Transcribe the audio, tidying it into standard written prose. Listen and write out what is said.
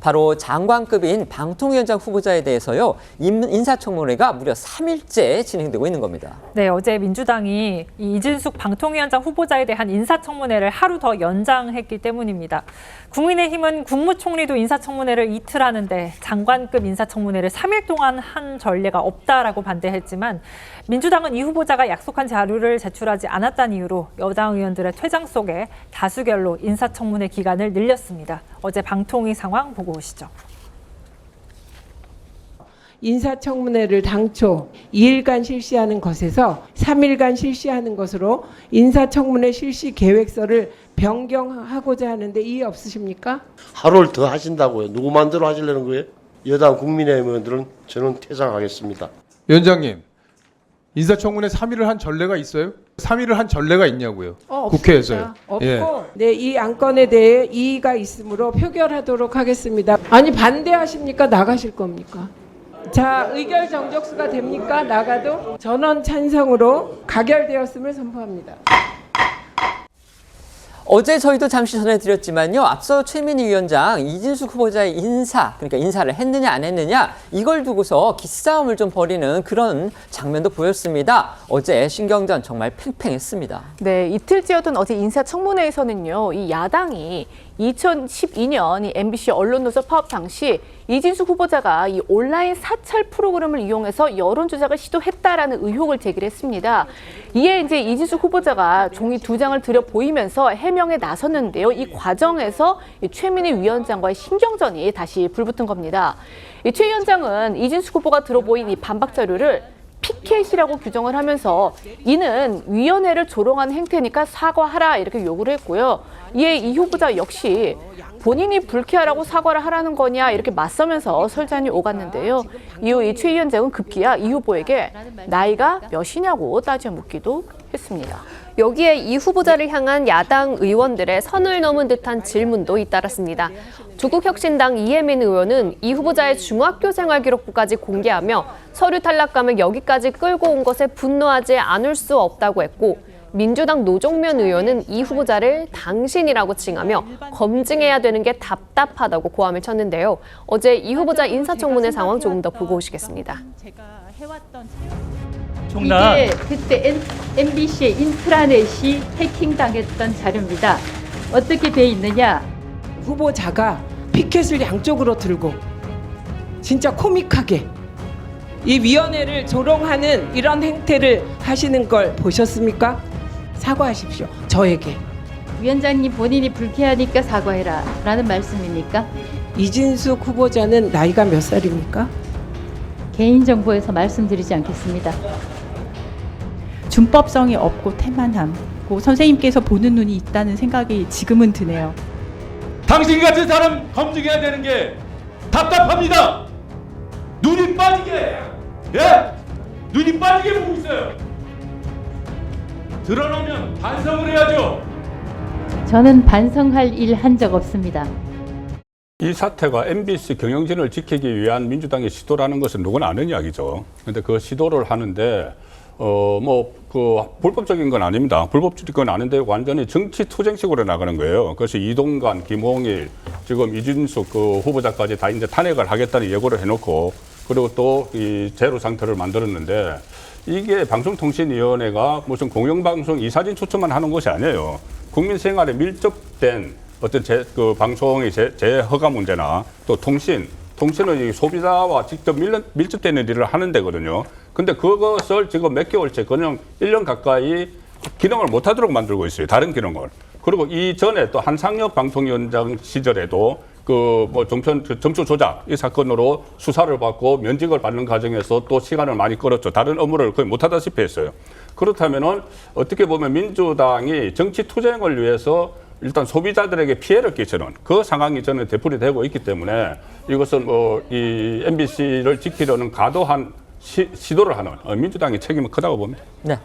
바로 장관급인 방통위원장 후보자에 대해서요. 인사청문회가 무려 3일째 진행되고 있는 겁니다. 네, 어제 민주당이 이진숙 방통위원장 후보자에 대한 인사청문회를 하루 더 연장했기 때문입니다. 국민의힘은 국무총리도 인사청문회를 이틀 하는데 장관급 인사청문회를 3일 동안 한 전례가 없다라고 반대했지만 민주당은 이 후보자가 약속한 자료를 제출하지 않았다는 이유로 여당 의원들의 퇴장 속에 다수결로 인사청문회 기간을 늘렸습니다. 어제 방통위 상황 보고 오시죠. 인사청문회를 당초 2일간 실시하는 것에서 3일간 실시하는 것으로 인사청문회 실시 계획서를 변경하고자 하는데 이의 없으십니까? 하루를 더 하신다고요. 누구 마음대로 하시려는 거예요? 여당 국민의힘 의원들은 저는 퇴장하겠습니다. 위원장님, 인사청문회 3일을 한 전례가 있어요? 3일을 한 전례가 있냐고요? 국회에서요. 없고, 예. 네, 이 안건에 대해 이의가 있으므로 표결하도록 하겠습니다. 아니 반대하십니까? 나가실 겁니까? 자, 의결 정족수가 됩니까? 나가도 전원 찬성으로 가결되었음을 선포합니다. 어제 저희도 잠시 전해드렸지만요. 앞서 최민희 위원장 이진숙 후보자의 그러니까 인사를 했느냐 안 했느냐 이걸 두고서 기싸움을 좀 벌이는 그런 장면도 보였습니다. 어제 신경전 정말 팽팽했습니다. 네, 이틀째였던 어제 인사청문회에서는요. 이 야당이 2012년 이 MBC 언론노조 파업 당시 이진숙 후보자가 이 온라인 사찰 프로그램을 이용해서 여론 조작을 시도했다라는 의혹을 제기했습니다. 이에 이제 이진숙 후보자가 종이 2장을 들여 보이면서 해명에 나섰는데요. 이 과정에서 이 최민희 위원장과의 신경전이 다시 불붙은 겁니다. 이 최 위원장은 이진숙 후보가 들어보인 이 반박 자료를 피켓이라고 규정을 하면서 이는 위원회를 조롱한 행태니까 사과하라 이렇게 요구를 했고요. 이에 이 후보자 역시 본인이 불쾌하라고 사과를 하라는 거냐 이렇게 맞서면서 설전이 오갔는데요. 이후 이 최 위원장은 급기야 이 후보에게 나이가 몇이냐고 따져 묻기도 했습니다. 여기에 이 후보자를 향한 야당 의원들의 선을 넘은 듯한 질문도 잇따랐습니다. 조국혁신당 이혜민 의원은 이 후보자의 중학교 생활 기록부까지 공개하며 서류 탈락감을 여기까지 끌고 온 것에 분노하지 않을 수 없다고 했고, 민주당 노종면 의원은 이 후보자를 당신이라고 칭하며 검증해야 되는 게 답답하다고 고함을 쳤는데요. 어제 이 후보자 인사청문회 상황 조금 더 보고 오시겠습니다. 이게 그때 MBC의 인트라넷이 해킹당했던 자료입니다. 어떻게 돼 있느냐? 후보자가 피켓을 양쪽으로 들고 진짜 코믹하게 이 위원회를 조롱하는 이런 행태를 하시는 걸 보셨습니까? 사과하십시오. 저에게. 위원장님 본인이 불쾌하니까 사과해라 라는 말씀입니까? 이진숙 후보자는 나이가 몇 살입니까? 개인정보에서 말씀드리지 않겠습니다. 준법성이 없고 태만함, 선생님께서 보는 눈이 있다는 생각이 지금은 드네요. 당신 같은 사람 검증해야 되는 게 답답합니다. 눈이 빠지게, 예? 눈이 빠지게 보고 있어요. 드러나면 반성을 해야죠. 저는 반성할 일 한 적 없습니다. 이 사태가 MBC 경영진을 지키기 위한 민주당의 시도라는 것은 누구나 아는 이야기죠. 그런데 그 시도를 하는데 불법적인 건 아닙니다. 불법적인 건 아닌데 완전히 정치 투쟁식으로 나가는 거예요. 그래서 이동관, 김홍일, 지금 이진숙 그 후보자까지 다 이제 탄핵을 하겠다는 예고를 해놓고, 그리고 또 이 제로 상태를 만들었는데, 이게 방송통신위원회가 무슨 공영방송 이사진 추천만 하는 것이 아니에요. 국민 생활에 밀접된 어떤 그 방송의 재허가 문제나 또 통신은 이 소비자와 직접 밀접되는 일을 하는 데거든요. 근데 그것을 지금 몇 개월째 그냥 1년 가까이 기능을 못하도록 만들고 있어요. 다른 기능을. 그리고 이전에 또 한상혁 방통위원장 시절에도 점수 조작 이 사건으로 수사를 받고 면직을 받는 과정에서 또 시간을 많이 끌었죠. 다른 업무를 거의 못하다시피 했어요. 그렇다면은 어떻게 보면 민주당이 정치 투쟁을 위해서 일단 소비자들에게 피해를 끼치는 그 상황이 저는 되풀이 되고 있기 때문에 이것은 이 MBC를 지키려는 과도한 시도를 하는 민주당의 책임은 크다고 봅니다. 네.